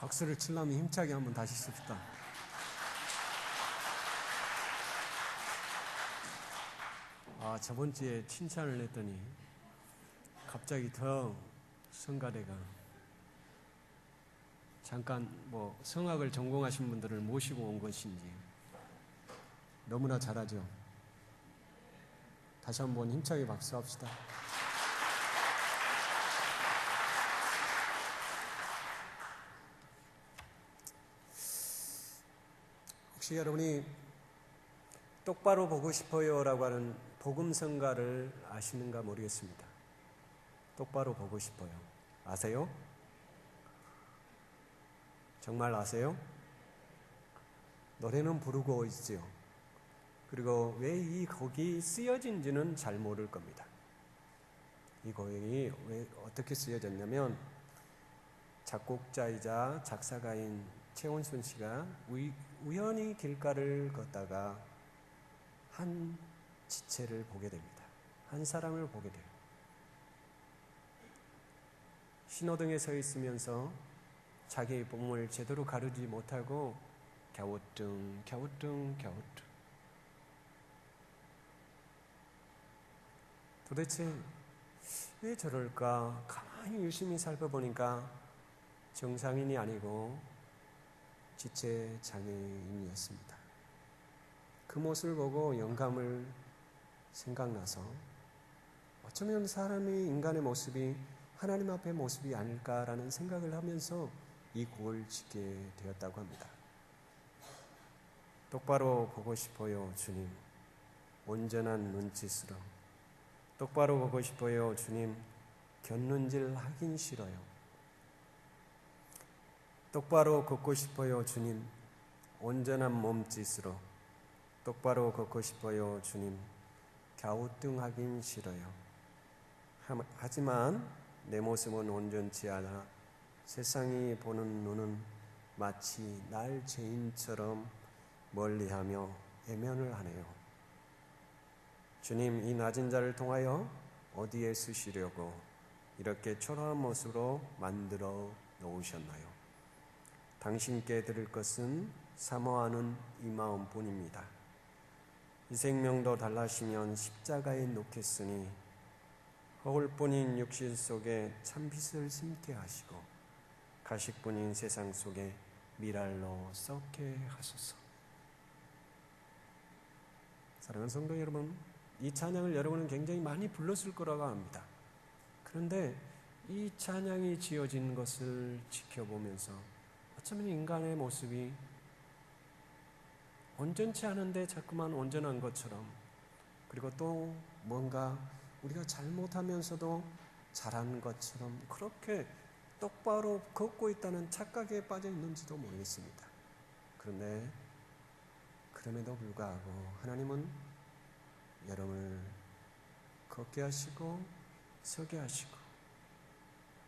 박수를 치려면 힘차게 한번 다시 씁시다. 저번 주에 칭찬을 했더니 갑자기 더 성가대가 잠깐 성악을 전공하신 분들을 모시고 온 것인지 너무나 잘하죠. 다시 한번 힘차게 박수합시다. 혹시 여러분이 똑바로 보고 싶어요라고 하는 복음성가를 아시는가 모르겠습니다. 똑바로 보고 싶어요. 아세요? 정말 아세요? 노래는 부르고 있지요. 그리고 왜 이 곡이 쓰여진지는 잘 모를 겁니다. 이 곡이 왜 어떻게 쓰여졌냐면 작곡자이자 작사가인 최원순 씨가 우연히 길가를 걷다가 한 지체를 보게 됩니다. 한 사람을 보게 돼요. 신호등에 서 있으면서 자기 몸을 제대로 가르지 못하고 갸우뚱 도대체 왜 저럴까? 가만히 유심히 살펴보니까 정상인이 아니고 지체 장애인이었습니다. 그 모습을 보고 영감을 생각나서 어쩌면 사람이 인간의 모습이 하나님 앞의 모습이 아닐까라는 생각을 하면서 이 곡을 짓게 되었다고 합니다. 똑바로 보고 싶어요, 주님. 온전한 눈짓으로. 똑바로 보고 싶어요, 주님. 곁눈질 하긴 싫어요. 똑바로 걷고 싶어요, 주님. 온전한 몸짓으로. 똑바로 걷고 싶어요, 주님. 갸우뚱하긴 싫어요. 하지만 내 모습은 온전치 않아 세상이 보는 눈은 마치 날 죄인처럼 멀리하며 애면을 하네요. 주님, 이 낮은 자를 통하여 어디에 쓰시려고 이렇게 초라한 모습으로 만들어 놓으셨나요? 당신께 드릴 것은 사모하는 이 마음뿐입니다. 이 생명도 달라시면 십자가에 놓겠으니 허울뿐인 육신 속에 참빛을 심게 하시고 가식뿐인 세상 속에 미랄로 썩게 하소서. 사랑하는 성도 여러분, 이 찬양을 여러분은 굉장히 많이 불렀을 거라고 합니다. 그런데 이 찬양이 지어진 것을 지켜보면서 어쩌면 인간의 모습이 온전치 않은데 자꾸만 온전한 것처럼, 그리고 또 뭔가 우리가 잘못하면서도 잘한 것처럼 그렇게 똑바로 걷고 있다는 착각에 빠져 있는지도 모르겠습니다. 그런데 그럼에도 불구하고 하나님은 여러분을 걷게 하시고 서게 하시고,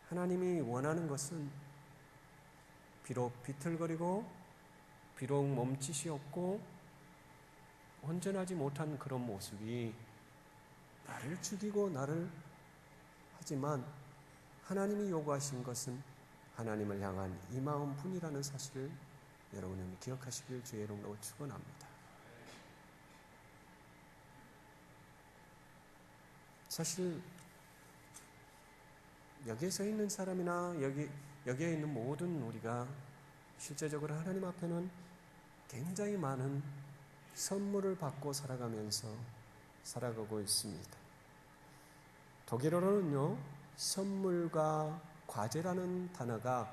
하나님이 원하는 것은 비록 비틀거리고 비록 몸짓이 없고 온전하지 못한 그런 모습이 나를 죽이고 나를 하지만 하나님이 요구하신 것은 하나님을 향한 이 마음뿐이라는 사실을 여러분은 기억하시길 주의 이름으로 축원합니다. 사실 여기에 서 있는 사람이나 여기에 있는 모든 우리가 실제적으로 하나님 앞에는 굉장히 많은 선물을 받고 살아가면서 살아가고 있습니다. 독일어로는요, 선물과 과제라는 단어가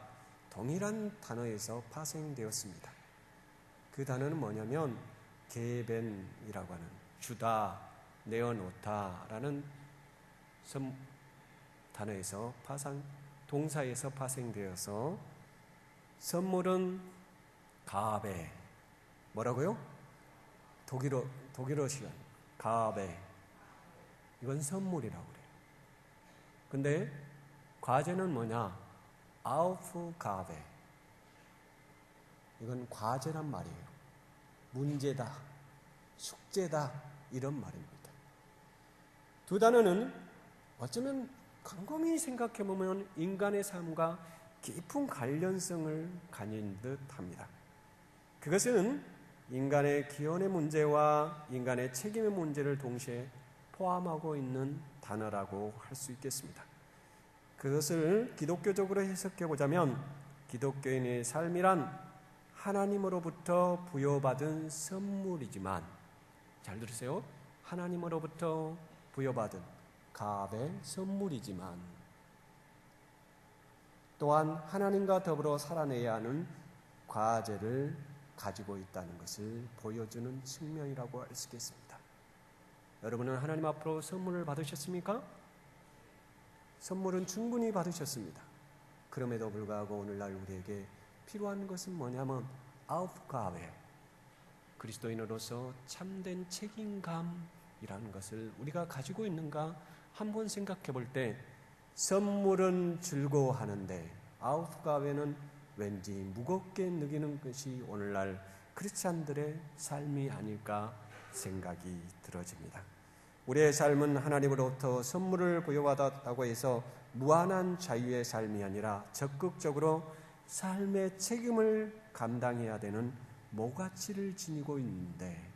동일한 단어에서 파생되었습니다. 그 단어는 뭐냐면 게벤이라고 하는 주다, 내어놓다라는 단어에서 동사에서 파생되어서 선물은 가베, 뭐라고요? 독일어 시간 가베, 이건 선물이라고 그래요. 근데 과제는 뭐냐? 아우프가베, 이건 과제란 말이에요. 문제다, 숙제다, 이런 말입니다. 두 단어는 어쩌면 곰곰이 생각해보면 인간의 삶과 깊은 관련성을 가진 듯 합니다. 그것은 인간의 기원의 문제와 인간의 책임의 문제를 동시에 포함하고 있는 단어라고 할 수 있겠습니다. 그것을 기독교적으로 해석해 보자면 기독교인의 삶이란 하나님으로부터 부여받은 선물이지만, 잘 들으세요. 하나님으로부터 부여받은 값의 선물이지만 또한 하나님과 더불어 살아내야 하는 과제를 가지고 있다는 것을 보여주는 측면이라고 할 수 있겠습니다. 여러분은 하나님 앞으로 선물을 받으셨습니까? 선물은 충분히 받으셨습니다. 그럼에도 불구하고 오늘날 우리에게 필요한 것은 뭐냐면 아우프가베, 그리스도인으로서 참된 책임감이라는 것을 우리가 가지고 있는가 한번 생각해 볼 때, 선물은 즐거워하는데 아우프가베는 왠지 무겁게 느끼는 것이 오늘날 크리스찬들의 삶이 아닐까 생각이 들어집니다. 우리의 삶은 하나님으로부터 선물을 부여받았다고 해서 무한한 자유의 삶이 아니라 적극적으로 삶의 책임을 감당해야 되는 모가치를 지니고 있는데,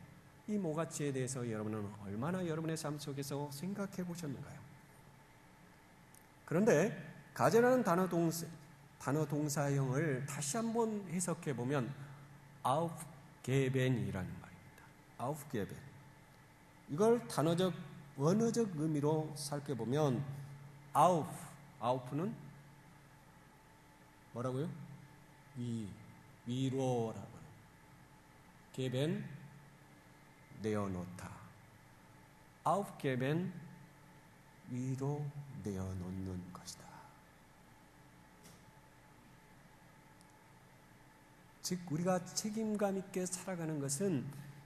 이 모가치에 대해서 여러분은 얼마나 여러분의 삶 속에서 생각해 보셨는가요? 그런데 가제라는 단어 동사형을 다시 한번 해석해 보면 아우프게벤이라는 말입니다. 아우프게벤. 이걸 단어적 원어적 의미로 살펴보면 아우프는 뭐라고요? 위로라고. 게벤 내어놓다. 아우프게벤 위로 내어놓는 것이다. 즉 우리가 책임감 있게 살아가는 것은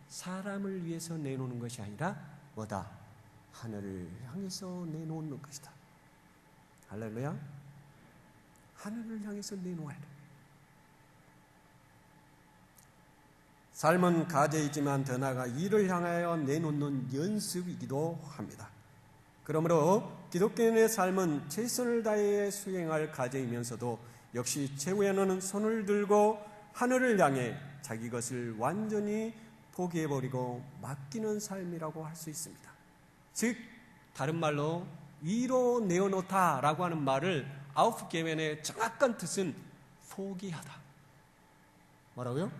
사람을 위해서 내놓는 것이 아니라 뭐다? 하늘을 향해서 내놓는 것이다. 할렐루야. 하늘을 향해서 내놓아야 돼. 삶은 과제이지만 더 나아가 이를 향하여 내놓는 연습이기도 합니다. 그러므로 기독교인의 삶은 최선을 다해 수행할 과제이면서도 역시 최후에는 손을 들고 하늘을 향해 자기 것을 완전히 포기해버리고 맡기는 삶이라고 할 수 있습니다. 즉 다른 말로 위로 내어놓다라고 하는 말을 아우프게벤의 정확한 뜻은 포기하다. 뭐라고요?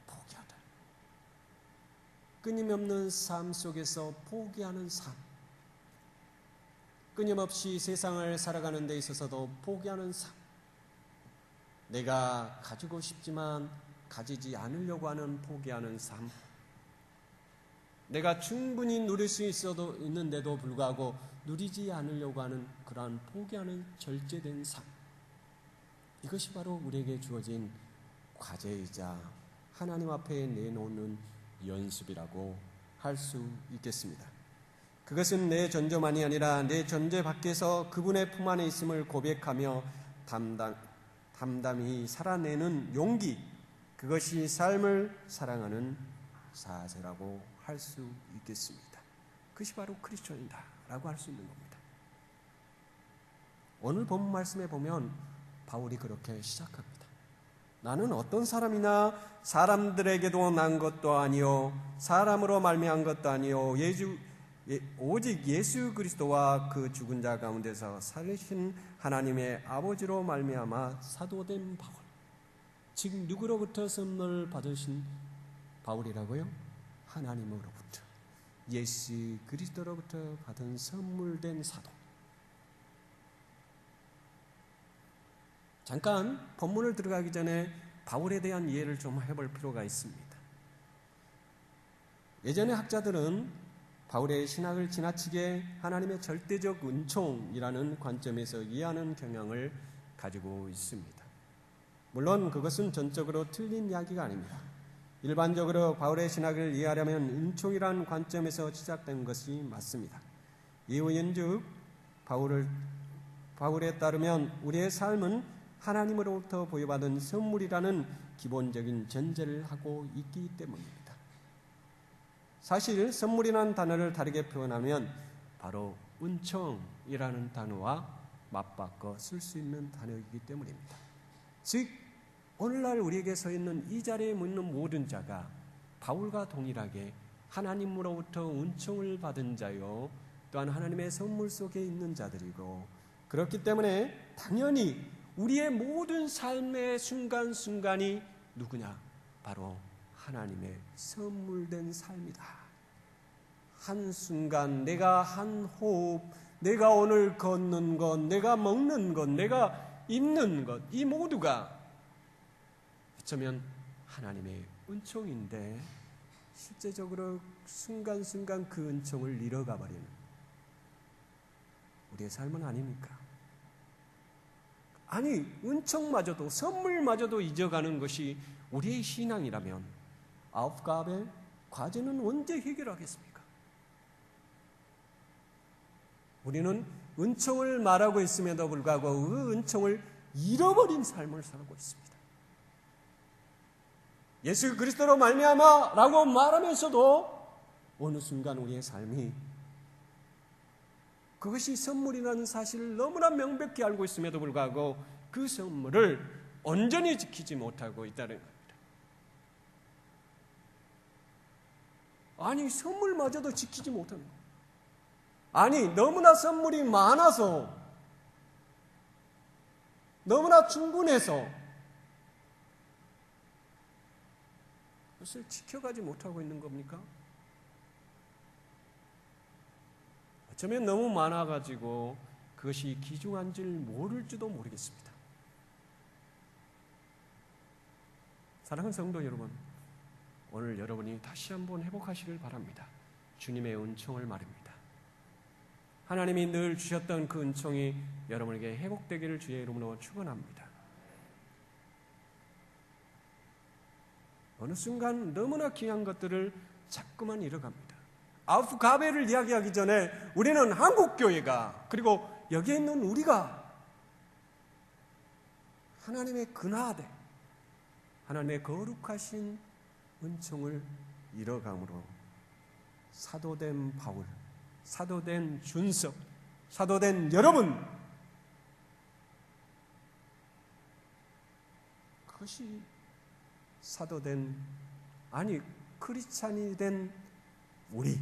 포기하다. 끊임없는 삶 속에서 포기하는 삶. 끊임없이 세상을 살아가는 데 있어서도 포기하는 삶. 내가 가지고 싶지만 가지지 않으려고 하는 포기하는 삶. 내가 충분히 누릴 수 있는데도 불구하고 누리지 않으려고 하는 그러한 포기하는 절제된 삶. 이것이 바로 우리에게 주어진 과제이자 하나님 앞에 내놓는 연습이라고 할 수 있겠습니다. 그것은 내 존재만이 아니라 내 존재 밖에서 그분의 품 안에 있음을 고백하며 담담히 살아내는 용기, 그것이 삶을 사랑하는 자세라고 할 수 있겠습니다. 그것이 바로 크리스천이다 라고 할 수 있는 겁니다. 오늘 본 말씀에 보면 바울이 그렇게 시작합니다. 나는 어떤 사람이나 사람들에게도 난 것도 아니요 사람으로 말미암은 것도 아니요 오직 예수 그리스도와 그 죽은 자 가운데서 살리신 하나님의 아버지로 말미암아 사도된 바울. 즉 누구로부터 선물을 받으신 바울이라고요? 하나님으로부터, 예수 그리스도로부터 받은 선물된 사도. 잠깐 본문을 들어가기 전에 바울에 대한 이해를 좀 해볼 필요가 있습니다. 예전의 학자들은 바울의 신학을 지나치게 하나님의 절대적 은총이라는 관점에서 이해하는 경향을 가지고 있습니다. 물론 그것은 전적으로 틀린 이야기가 아닙니다. 일반적으로 바울의 신학을 이해하려면 은총이라는 관점에서 시작된 것이 맞습니다. 이유인즉 바울에 따르면 우리의 삶은 하나님으로부터 부여받은 선물이라는 기본적인 전제를 하고 있기 때문입니다. 사실 선물이라는 단어를 다르게 표현하면 바로 은총이라는 단어와 맞바꿔 쓸 수 있는 단어이기 때문입니다. 즉 오늘날 우리에게 서 있는 이 자리에 있는 모든 자가 바울과 동일하게 하나님으로부터 은총을 받은 자요, 또한 하나님의 선물 속에 있는 자들이고, 그렇기 때문에 당연히 우리의 모든 삶의 순간순간이 누구냐? 바로 하나님의 선물된 삶이다. 한순간, 내가 한 호흡, 내가 오늘 걷는 것, 내가 먹는 것, 내가 입는 것, 이 모두가 어쩌면 하나님의 은총인데 실제적으로 순간순간 그 은총을 잃어가 버리는 우리의 삶은 아닙니까? 아니, 은총마저도, 선물마저도 잊어가는 것이 우리의 신앙이라면 아홉갑의 과제는 언제 해결하겠습니까? 우리는 은총을 말하고 있음에도 불구하고 그 은총을 잃어버린 삶을 살고 있습니다. 예수 그리스도로 말미암아 라고 말하면서도 어느 순간 우리의 삶이 그것이 선물이라는 사실을 너무나 명백히 알고 있음에도 불구하고 그 선물을 온전히 지키지 못하고 있다는 겁니다. 아니, 선물마저도 지키지 못하는 거예요. 아니, 너무나 선물이 많아서, 너무나 충분해서 그것을 지켜가지 못하고 있는 겁니까? 어쩌면 너무 많아가지고 그것이 귀중한 줄 모를지도 모르겠습니다. 사랑하는 성도 여러분, 오늘 여러분이 다시 한번 회복하시길 바랍니다. 주님의 은총을 말입니다. 하나님이 늘 주셨던 그 은총이 여러분에게 회복되기를 주의 이름으로 축원합니다. 어느 순간 너무나 귀한 것들을 자꾸만 잃어갑니다. 아홉가베를 이야기하기 전에 우리는 한국교회가, 그리고 여기에 있는 우리가 하나님의 근하되 하나님의 거룩하신 은총을 잃어감으로 사도된 바울, 사도된 준석, 사도된 여러분, 그것이 사도된, 아니 크리스찬이 된 우리,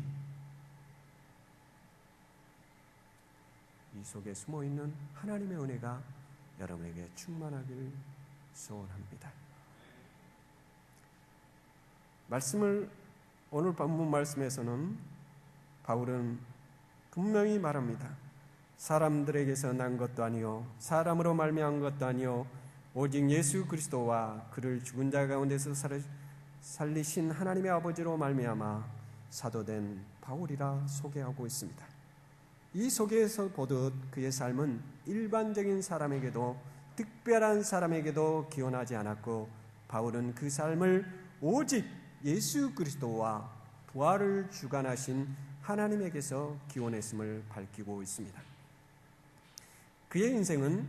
이 속에 숨어있는 하나님의 은혜가 여러분에게 충만하기를 소원합니다. 말씀을, 오늘 본문 말씀에서는 바울은 분명히 말합니다. 사람들에게서 난 것도 아니요 사람으로 말미암은 것도 아니요 오직 예수 그리스도와 그를 죽은 자 가운데서 살리신 하나님의 아버지로 말미암아 사도된 바울이라 소개하고 있습니다. 이 소개에서 보듯 그의 삶은 일반적인 사람에게도 특별한 사람에게도 기원하지 않았고, 바울은 그 삶을 오직 예수 그리스도와 부활을 주관하신 하나님에게서 기원했음을 밝히고 있습니다. 그의 인생은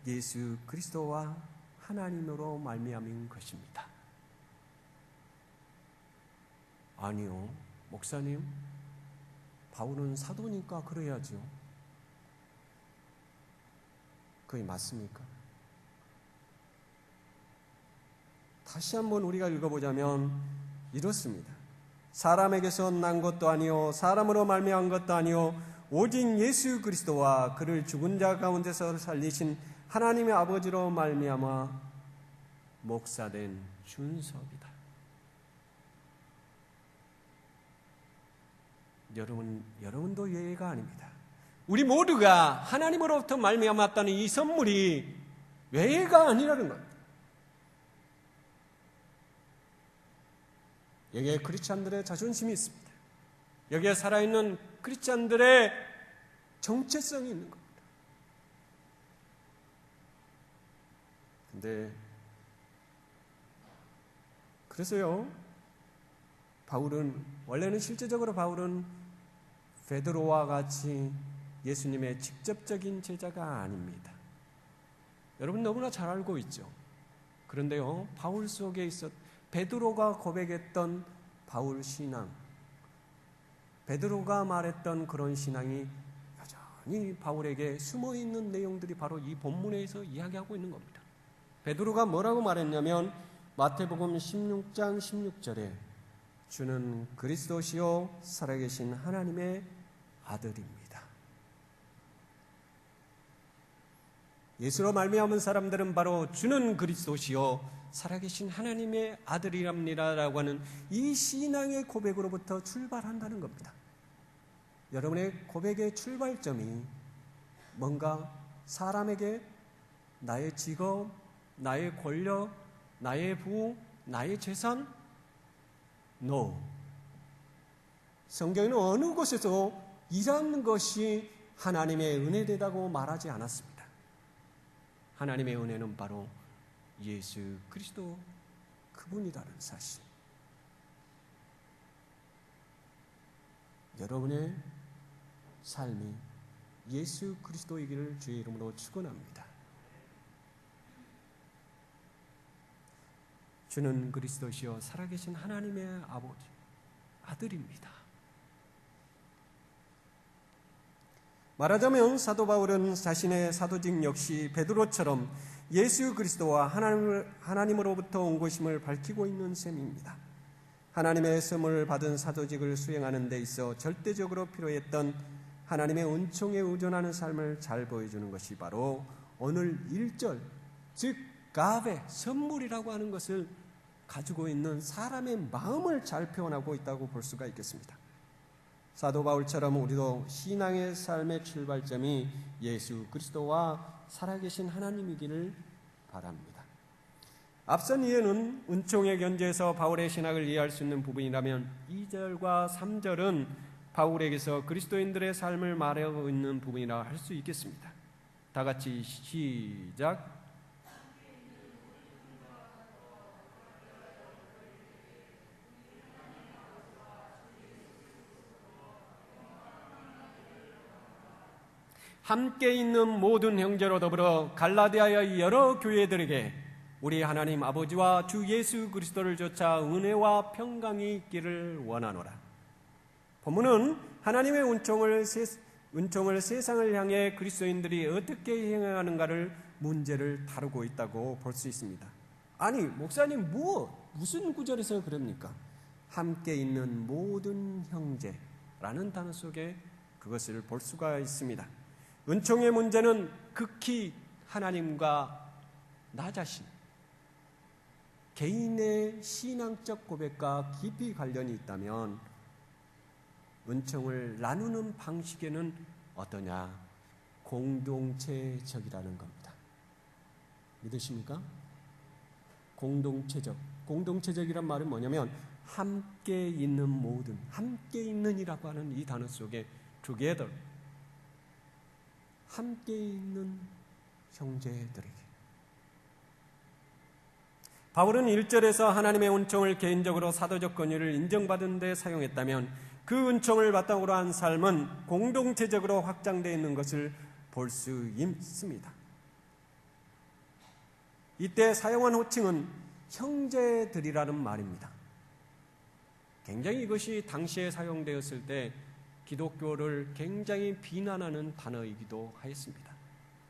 예수 그리스도와 하나님으로 말미암은 것입니다. 아니요, 목사님, 바울은 사도니까 그래야죠. 그게 맞습니까? 다시 한번 우리가 읽어보자면 이렇습니다. 사람에게서 난 것도 아니요 사람으로 말미암은 것도 아니요 오직 예수 그리스도와 그를 죽은 자 가운데서 살리신 하나님의 아버지로 말미암아 목사된 준석이다. 여러분도 예외가 아닙니다. 우리 모두가 하나님으로부터 말미암았다는 이 선물이 외가 아니라는 겁니다. 여기에 크리스찬들의 자존심이 있습니다. 여기에 살아있는 크리스찬들의 정체성이 있는 겁니다. 근데 그래서요, 원래는 실제적으로 바울은 베드로와 같이 예수님의 직접적인 제자가 아닙니다. 여러분 너무나 잘 알고 있죠. 그런데요, 바울 속에 베드로가 고백했던 바울 신앙, 베드로가 말했던 그런 신앙이 많이 바울에게 숨어있는 내용들이 바로 이 본문에서 이야기하고 있는 겁니다. 베드로가 뭐라고 말했냐면 마태복음 16장 16절에 주는 그리스도시요 살아계신 하나님의 아들입니다. 예수로 말미암은 사람들은 바로 주는 그리스도시요 살아계신 하나님의 아들이랍니다라고 하는 이 신앙의 고백으로부터 출발한다는 겁니다. 여러분의 고백의 출발점이 뭔가 사람에게 나의 직업, 나의 권력, 나의 부호, 나의 재산? No. 성경에는 어느 곳에서 이런 것이 하나님의 은혜되다고 말하지 않았습니다. 하나님의 은혜는 바로 예수 그리스도 그분이라는 사실. 여러분의 삶이 예수 그리스도이기를 주의 이름으로 축원합니다. 주는 그리스도시요 살아계신 하나님의 아들입니다. 말하자면 사도 바울은 자신의 사도직 역시 베드로처럼 예수 그리스도와 하나님으로부터 온 것임을 밝히고 있는 셈입니다. 하나님의 선물을 받은 사도직을 수행하는 데 있어 절대적으로 필요했던 하나님의 은총에 의존하는 삶을 잘 보여주는 것이 바로 오늘 1절, 즉 가베, 선물이라고 하는 것을 가지고 있는 사람의 마음을 잘 표현하고 있다고 볼 수가 있겠습니다. 사도 바울처럼 우리도 신앙의 삶의 출발점이 예수 그리스도와 살아계신 하나님이기를 바랍니다. 앞선 이해는 은총의 견지에서 바울의 신학을 이해할 수 있는 부분이라면 2절과 3절은 바울에게서 그리스도인들의 삶을 말하고 있는 부분이라 할 수 있겠습니다. 다 같이 시작. 함께 있는 모든 형제로 더불어 갈라디아의 여러 교회들에게 우리 하나님 아버지와 주 예수 그리스도를 좇아 은혜와 평강이 있기를 원하노라. 본문은 하나님의 은총을 세상을 향해 그리스도인들이 어떻게 행하는가를 문제를 다루고 있다고 볼 수 있습니다. 아니 목사님 무슨 구절에서 그럽니까? 함께 있는 모든 형제라는 단어 속에 그것을 볼 수가 있습니다. 은총의 문제는 극히 하나님과 나 자신, 개인의 신앙적 고백과 깊이 관련이 있다면 은총을 나누는 방식에는 어떠냐? 공동체적이라는 겁니다. 믿으십니까? 공동체적이란 말은 뭐냐면 함께 있는 모든, 함께 있는이라고 하는 이 단어 속에 together, 함께 있는 형제들에게. 바울은 1절에서 하나님의 은총을 개인적으로 사도적 권위를 인정받은 데 사용했다면 그 은총을 바탕으로 한 삶은 공동체적으로 확장되어 있는 것을 볼 수 있습니다. 이때 사용한 호칭은 형제들이라는 말입니다. 굉장히 이것이 당시에 사용되었을 때 기독교를 굉장히 비난하는 단어이기도 하였습니다.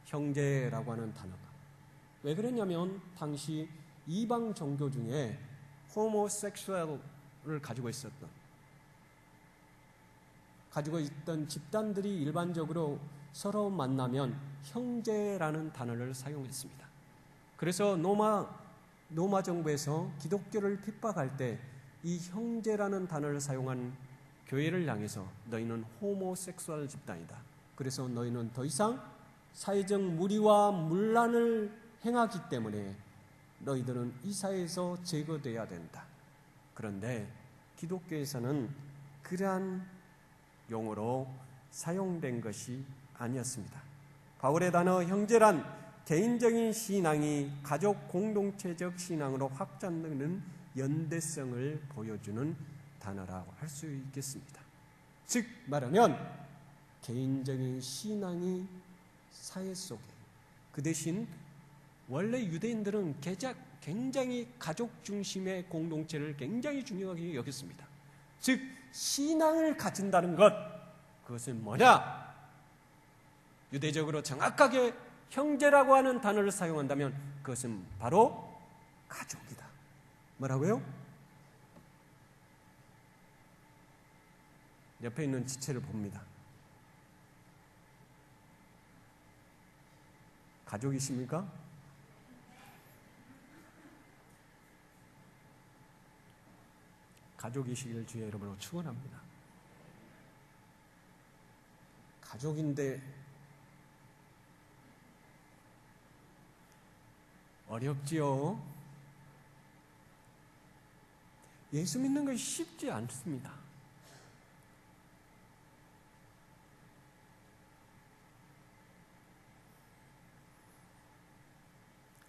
형제라고 하는 단어가. 왜 그랬냐면 당시 이방 종교 중에 호모섹슈얼을 가지고 있던 집단들이 일반적으로 서로 만나면 형제라는 단어를 사용했습니다. 그래서 로마 정부에서 기독교를 핍박할 때 이 형제라는 단어를 사용한 교회를 향해서 너희는 호모섹수얼 집단이다. 그래서 너희는 더 이상 사회적 무리와 문란을 행하기 때문에 너희들은 이 사회에서 제거돼야 된다. 그런데 기독교에서는 그러한 용어로 사용된 것이 아니었습니다. 바울의 단어 형제란 개인적인 신앙이 가족 공동체적 신앙으로 확장되는 연대성을 보여주는 단어라고 할 수 있겠습니다. 즉 말하면 개인적인 신앙이 사회 속에, 그 대신 원래 유대인들은 굉장히 가족 중심의 공동체를 굉장히 중요하게 여겼습니다. 즉 신앙을 가진다는 것, 그것은 뭐냐? 유대적으로 정확하게 형제라고 하는 단어를 사용한다면 그것은 바로 가족이다. 뭐라고요? 옆에 있는 지체를 봅니다. 가족이십니까? 가족이시길 주의 이름으로 축원합니다. 가족인데 어렵지요. 예수 믿는 것이 쉽지 않습니다.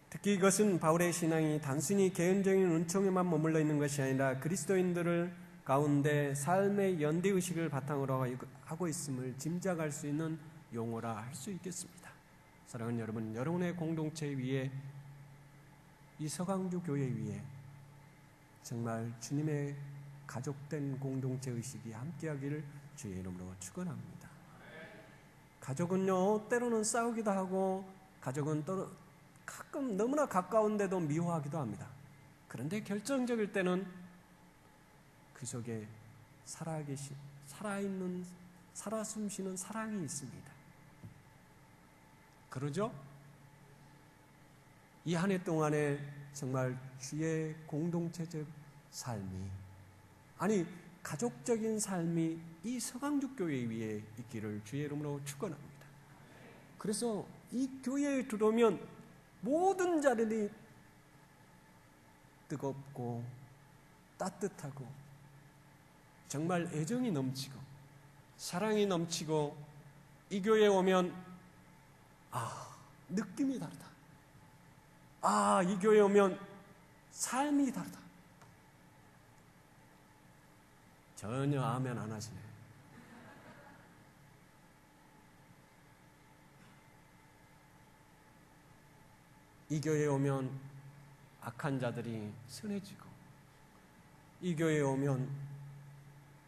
특히 이것은 바울의 신앙이 단순히 개인적인 은총에만 머물러 있는 것이 아니라 그리스도인들을 가운데 삶의 연대의식을 바탕으로 하고 있음을 짐작할 수 있는 용어라 할 수 있겠습니다. 사랑하는 여러분, 여러분의 공동체 위에, 이 서강주 교회 위에 정말 주님의 가족된 공동체 의식이 함께하기를 주의 이름으로 축원합니다. 가족은요, 때로는 싸우기도 하고, 가족은 가끔 너무나 가까운데도 미워하기도 합니다. 그런데 결정적일 때는 그 속에 살아 숨쉬는 사랑이 있습니다. 그러죠? 이 한 해 동안에 정말 주의 공동체적 삶이, 아니 가족적인 삶이 이 서강주 교회 위에 있기를 주의 이름으로 축원합니다. 그래서 이 교회에 들어오면 모든 자들이 뜨겁고 따뜻하고 정말 애정이 넘치고 사랑이 넘치고, 이 교회에 오면 느낌이 다르다. 이 교회에 오면 삶이 다르다. 전혀 아멘 안 하시네. 이 교회에 오면 악한 자들이 선해지고, 이 교회에 오면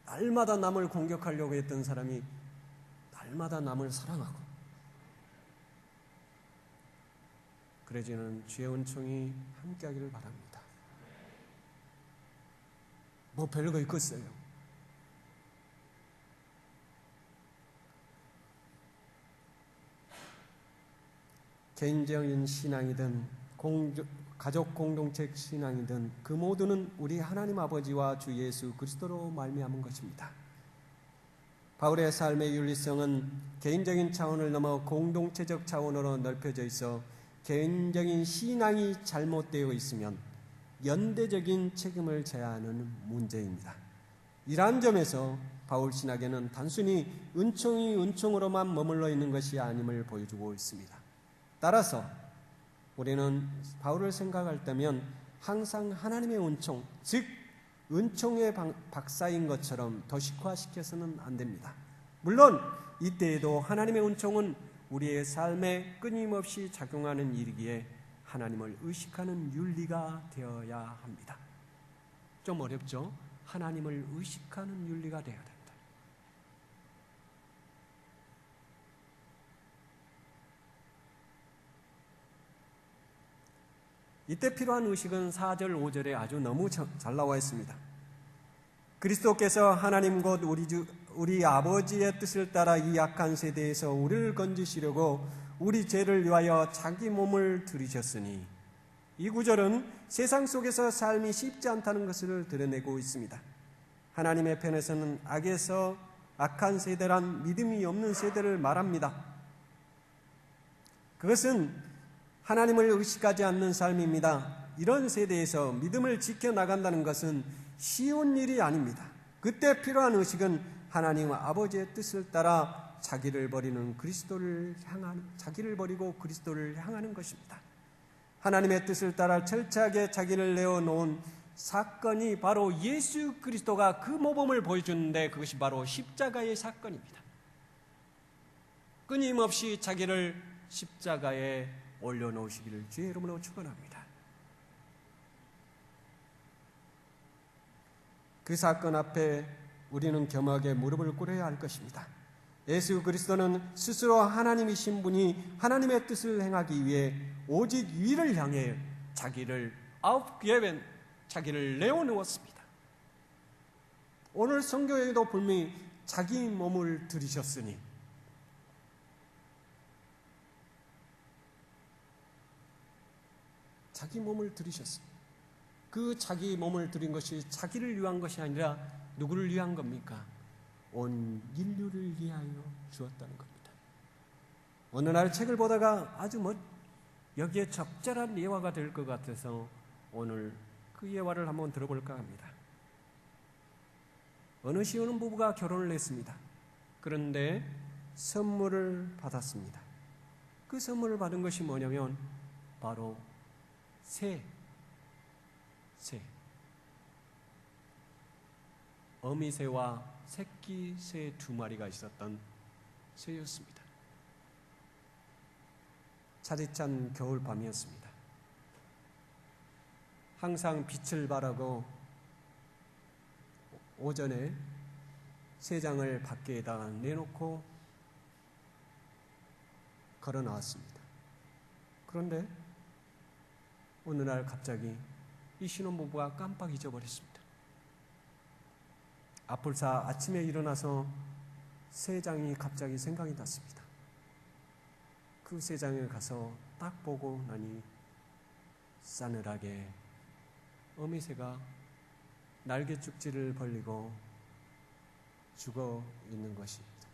날마다 남을 공격하려고 했던 사람이 날마다 남을 사랑하고, 그래지는 주의 은총이 함께하기를 바랍니다. 뭐 별거 있겠어요. 개인적인 신앙이든 가족 공동체 신앙이든 그 모두는 우리 하나님 아버지와 주 예수 그리스도로 말미암은 것입니다. 바울의 삶의 윤리성은 개인적인 차원을 넘어 공동체적 차원으로 넓혀져 있어 개인적인 신앙이 잘못되어 있으면 연대적인 책임을 져야 하는 문제입니다. 이러한 점에서 바울 신학에는 단순히 은총이 은총으로만 머물러 있는 것이 아님을 보여주고 있습니다. 따라서 우리는 바울을 생각할 때면 항상 하나님의 은총, 즉 은총의 박사인 것처럼 도식화시켜서는 안 됩니다. 물론 이때에도 하나님의 은총은 우리의 삶에 끊임없이 작용하는 일이기에 하나님을 의식하는 윤리가 되어야 합니다. 좀 어렵죠? 하나님을 의식하는 윤리가 되어야 됩니다. 이때 필요한 의식은 4절, 5절에 아주 너무 잘 나와 있습니다. 그리스도께서 하나님 곧 우리 아버지의 뜻을 따라 이 약한 세대에서 우리를 건지시려고 우리 죄를 위하여 자기 몸을 들이셨으니, 이 구절은 세상 속에서 삶이 쉽지 않다는 것을 드러내고 있습니다. 하나님의 편에서는 악에서 악한 세대란 믿음이 없는 세대를 말합니다. 그것은 하나님을 의식하지 않는 삶입니다. 이런 세대에서 믿음을 지켜나간다는 것은 쉬운 일이 아닙니다. 그때 필요한 의식은 하나님 아버지의 뜻을 따라 자기를 버리고 그리스도를 향하는 것입니다. 하나님의 뜻을 따라 철저하게 자기를 내어놓은 사건이 바로 예수 그리스도가 그 모범을 보여주는데, 그것이 바로 십자가의 사건입니다. 끊임없이 자기를 십자가에 올려놓으시기를 주의 이름으로 축원합니다. 그 사건 앞에 우리는 겸허하게 무릎을 꿇어야 할 것입니다. 예수 그리스도는 스스로 하나님이신 분이 하나님의 뜻을 행하기 위해 오직 위를 향해 자기를 aufgeben, 자기를 내어놓았습니다. 오늘 성경에도 분명히 자기 몸을 들이셨으니 자기 몸을 들이셨습니다. 그 자기 몸을 들인 것이 자기를 위한 것이 아니라 누구를 위한 겁니까? 온 인류를 위하여 주었다는 겁니다. 어느 날 책을 보다가 아주 여기에 적절한 예화가 될 것 같아서 오늘 그 예화를 한번 들어볼까 합니다. 어느 시오는 부부가 결혼을 했습니다. 그런데 선물을 받았습니다. 그 선물을 받은 것이 뭐냐면 바로 새. 어미새와 새끼 새 2마리가 있었던 새였습니다. 차디찬 겨울밤이었습니다. 항상 빛을 발하고 오전에 새장을 밖에다가 내놓고 걸어 나왔습니다. 그런데 어느 날 갑자기 이 신혼부부가 깜빡 잊어버렸습니다. 아플사 아침에 일어나서 새장이 갑자기 생각이 났습니다. 그 새장에 가서 딱 보고 나니 싸늘하게 어미새가 날개죽지를 벌리고 죽어 있는 것입니다.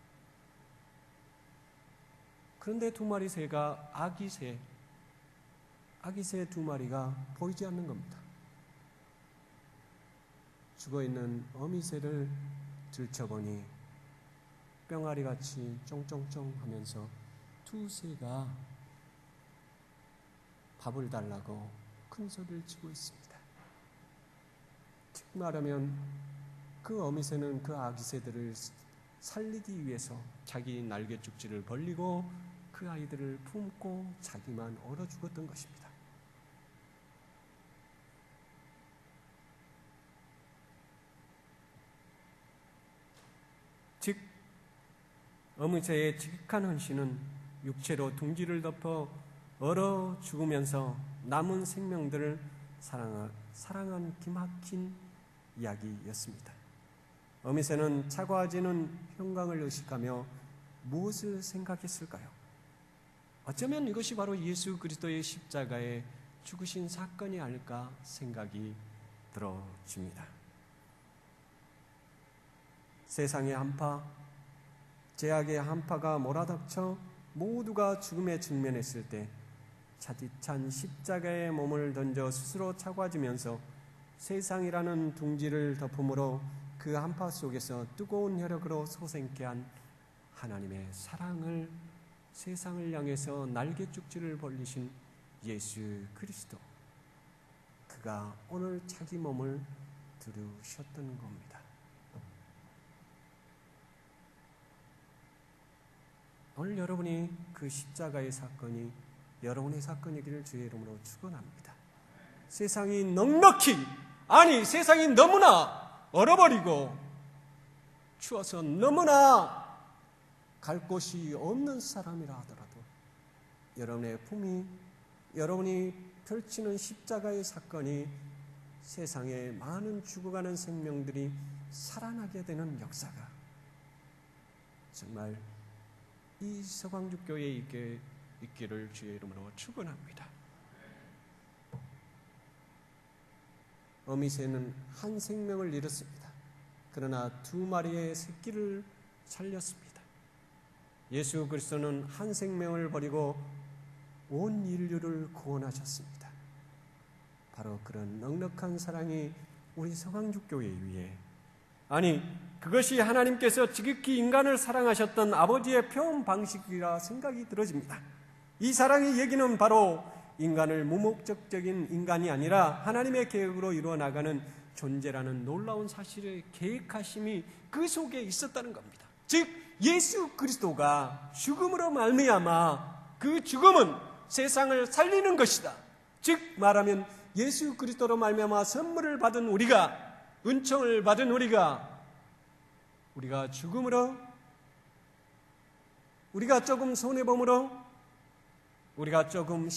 그런데 2마리 새가 아기 새 2마리가 보이지 않는 겁니다. 죽어있는 어미새를 들춰보니 뿅아리같이 쫑쫑쫑 하면서 2 새가 밥을 달라고 큰 소리를 치고 있습니다. 즉 말하면 그 어미새는 그 아기 새들을 살리기 위해서 자기 날개죽지를 벌리고 그 아이들을 품고 자기만 얼어 죽었던 것입니다. 즉 어미새의 지극한 헌신은 육체로 둥지를 덮어 얼어 죽으면서 남은 생명들을 사랑한 기막힌 이야기였습니다. 어미새는 차가워지는 형광을 의식하며 무엇을 생각했을까요? 어쩌면 이것이 바로 예수 그리스도의 십자가에 죽으신 사건이 아닐까 생각이 들어집니다. 세상의 한파, 제약의 한파가 몰아닥쳐 모두가 죽음에 직면했을 때 차디찬 십자가의 몸을 던져 스스로 차가워지면서 세상이라는 둥지를 덮음으로 그 한파 속에서 뜨거운 혈육으로 솟게 한 하나님의 사랑을 세상을 향해서 날개죽지를 벌리신 예수 그리스도, 그가 오늘 자기 몸을 들으셨던 겁니다. 오늘 여러분이 그 십자가의 사건이 여러분의 사건이기를 주의 이름으로 축원합니다. 세상이 넉넉히, 아니 세상이 너무나 얼어버리고 추워서 너무나 갈 곳이 없는 사람이라 하더라도 여러분의 품이, 여러분이 펼치는 십자가의 사건이 세상에 많은 죽어가는 생명들이 살아나게 되는 역사가 정말 이 서광죽교회에 있기를 주의 이름으로 축원합니다. 어미새는 한 생명을 잃었습니다. 그러나 2마리의 새끼를 살렸습니다. 예수 그리스도는 한 생명을 버리고 온 인류를 구원하셨습니다. 바로 그런 넉넉한 사랑이 우리 서광죽교회 위에, 아니 그것이 하나님께서 지극히 인간을 사랑하셨던 아버지의 표현 방식이라 생각이 들어집니다. 이 사랑의 얘기는 바로 인간을 무목적적인 인간이 아니라 하나님의 계획으로 이루어 나가는 존재라는 놀라운 사실의 계획하심이 그 속에 있었다는 겁니다. 즉 예수 그리스도가 죽음으로 말미암아 그 죽음은 세상을 살리는 것이다. 즉 말하면 예수 그리스도로 말미암아 선물을 받은 우리가, 은총을 받은 우리가 죽음으로 우리가 조금 손해보므로, 우리가 조금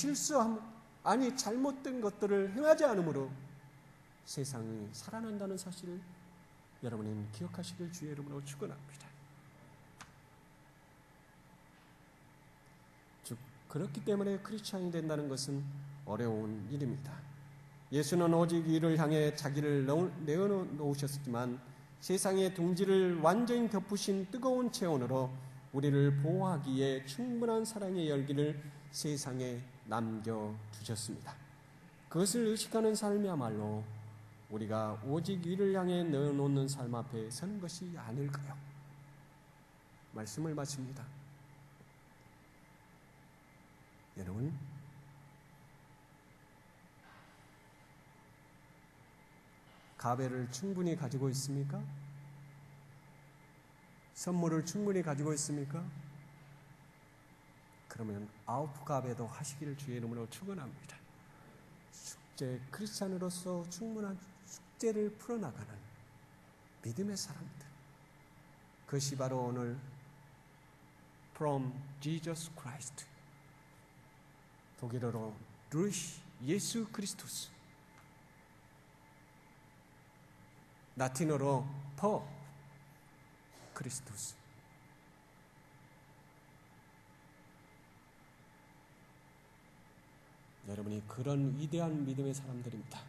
잘못된 것들을 행하지 않으므로 세상이 살아난다는 사실을 여러분은 기억하시길 주의 이름으로 축원합니다. 그렇기 때문에 크리스찬이 된다는 것은 어려운 일입니다. 예수는 오직 이를 향해 자기를 내어놓으셨지만 세상의 둥지를 완전히 덮으신 뜨거운 체온으로 우리를 보호하기에 충분한 사랑의 열기를 세상에 남겨두셨습니다. 그것을 의식하는 삶이야말로 우리가 오직 이를 향해 내어놓는 삶 앞에 서는 것이 아닐까요? 말씀을 마칩니다. 여러분, 가베를 충분히 가지고 있습니까? 선물을 충분히 가지고 있습니까? 그러면 아우프가베도 하시기를 주의 이름으로 축원합니다. 크리스찬으로서 충분한 숙제를 풀어나가는 믿음의 사람들, 그것이 바로 오늘 From Jesus Christ, 독일어로 durch 예수 그리스도스, 라틴어로 per 크리스토스, 여러분이 그런 위대한 믿음의 사람들입니다.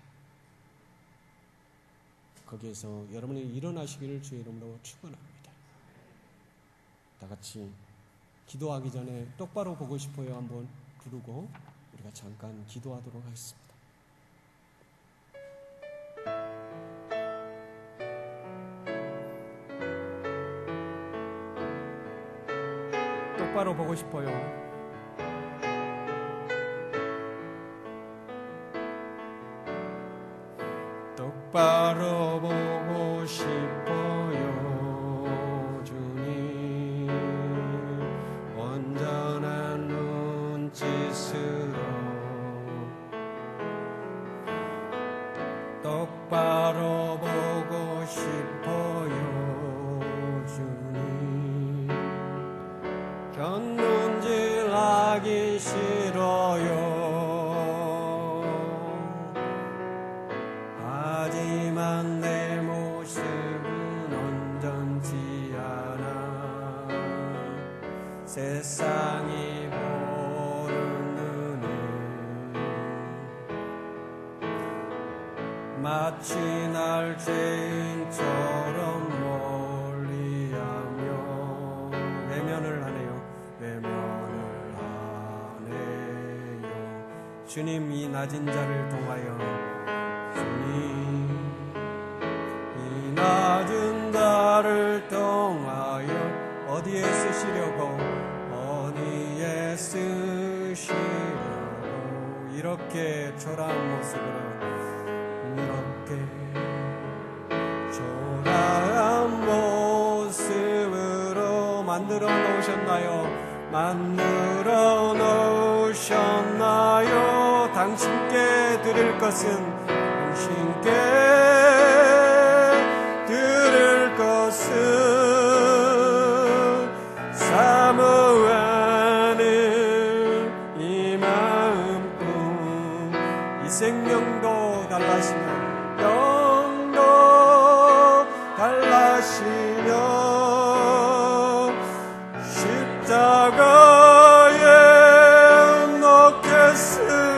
거기에서 여러분이 일어나시기를 주의 이름으로 축원합니다. 다 같이 기도하기 전에 똑바로 보고 싶어요 한번 부르고 우리가 잠깐 기도하도록 하겠습니다. 똑바로 보고 싶어요. 똑바로 보고 싶어요 주님, 온전한 눈짓으로 똑바로 보고 싶어요 주님, 견눈질하기 싫어요. 하지만 내 모습은 온전치 않아. 세상이 보는 눈에 마치 날 죄인처럼 멀리하며 외면을 하네요. 외면을 하네요. 주님, 이 낮은 자를 통하여 주님, 이 낮은 자를 통하여 어디에 쓰시려고, 어디에 쓰시려고 이렇게 초라한 모습으로, 이렇게 초라한 모습으로 만들어 놓으셨나요? 만들어 놓으셨나요? 당신께 드릴 것은, 당신께 드릴 것은 사모하는 이 마음뿐. 이 생명도 달라시며 영도 달라시며 십자가에 놓겠으니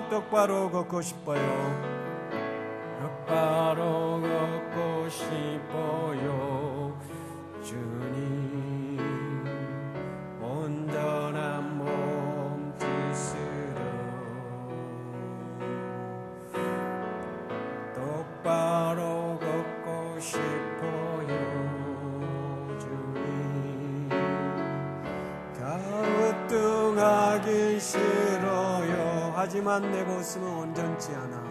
똑바로 걷고 싶어요. 똑바로 걷고 싶어요 주님, 온전한 몸짓으로 똑바로 걷고 싶어요 주님, 하지만 내 모습은 온전치 않아.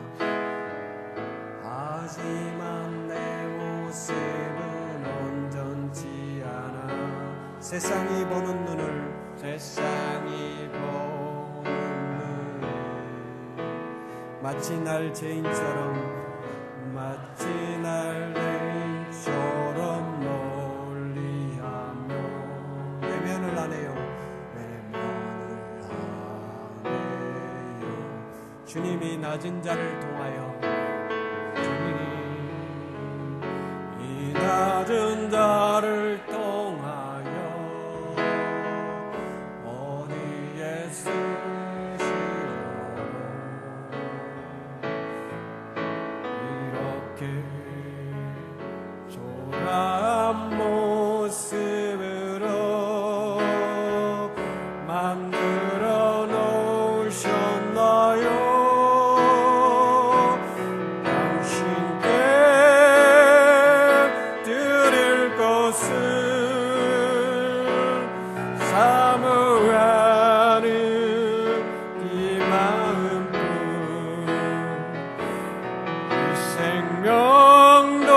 하지만 내 모습은 온전치 않아. 세상이 보는 눈을 마치 날 죄인처럼 멀리하며 외면을 하네요. 주님이 낮은 자를 통하여 이 낮은 자를 통하여 어디에 초라한 모습으로 만들어 놓으셨나요? 당신께 드릴 것은 사모하는 이 마음뿐. 이 생명도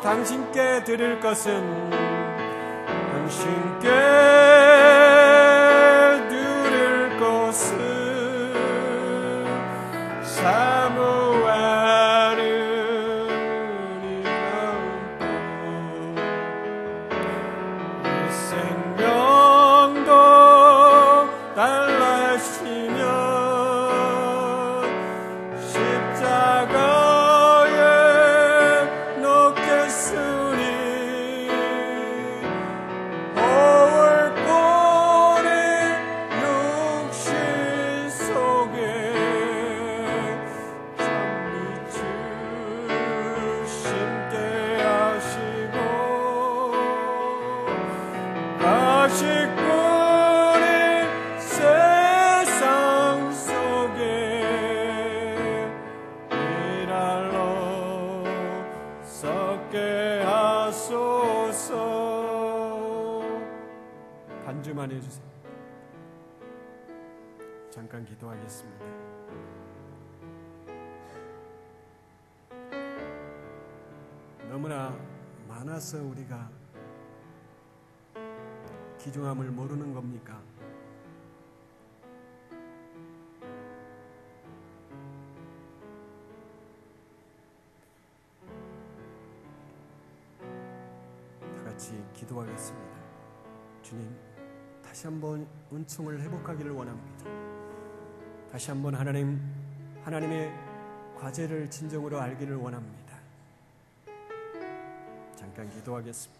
당신께 드릴 것은 당신께 드릴 것은 사모하는 이 마음뿐. 이 생명도 달라시면 십자가 세상 속에 일할로 섞게 하소서. 간주만 해주세요. 잠깐 기도하겠습니다. 너무나 많아서 우리가 귀중함을 모르는 겁니까? 다 같이 기도하겠습니다. 주님, 다시 한번 은총을 회복하기를 원합니다. 다시 한번 하나님의 과제를 진정으로 알기를 원합니다. 잠깐 기도하겠습니다.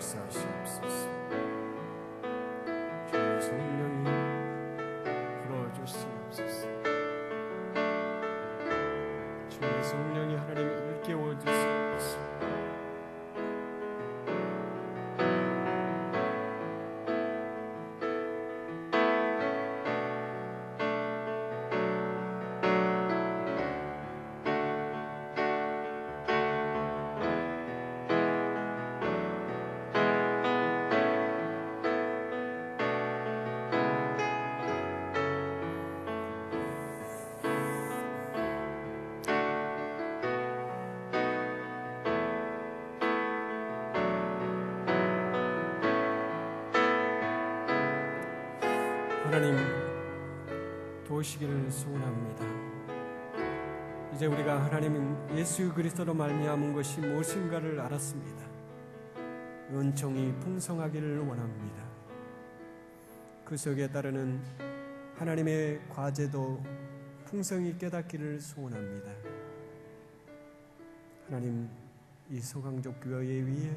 역사하시옵소서. 주의 성령이 불어주시옵소서. 주의 성령이 하나님을 일깨워 주시옵소서. 하나님, 도우시기를 소원합니다. 이제 우리가 하나님 예수 그리스도로 말미암은 것이 무엇인가를 알았습니다. 은총이 풍성하기를 원합니다. 그 속에 따르는 하나님의 과제도 풍성히 깨닫기를 소원합니다. 하나님, 이 소강적 교회 위에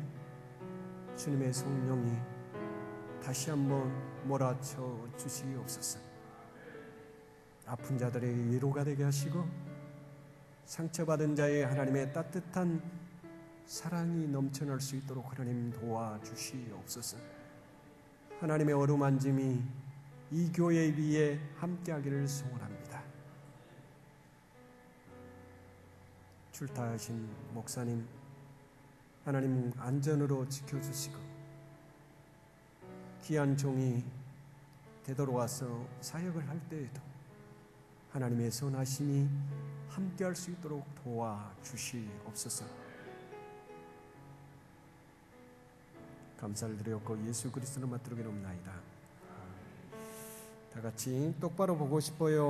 주님의 성령이 다시 한번 몰아쳐 주시옵소서. 아픈 자들의 위로가 되게 하시고 상처받은 자의 하나님의 따뜻한 사랑이 넘쳐날 수 있도록 하나님 도와주시옵소서. 하나님의 어루만짐이 이 교회 위에 함께하기를 소원합니다. 출타하신 목사님, 하나님 안전으로 지켜주시고 귀한 종이 되돌아와서 사역을 할 때에도 하나님의 선하심이 함께할 수 있도록 도와주시옵소서. 감사를 드렸고 예수 그리스도를 맞들어 기도합나이다. 다 같이 똑바로 보고 싶어요.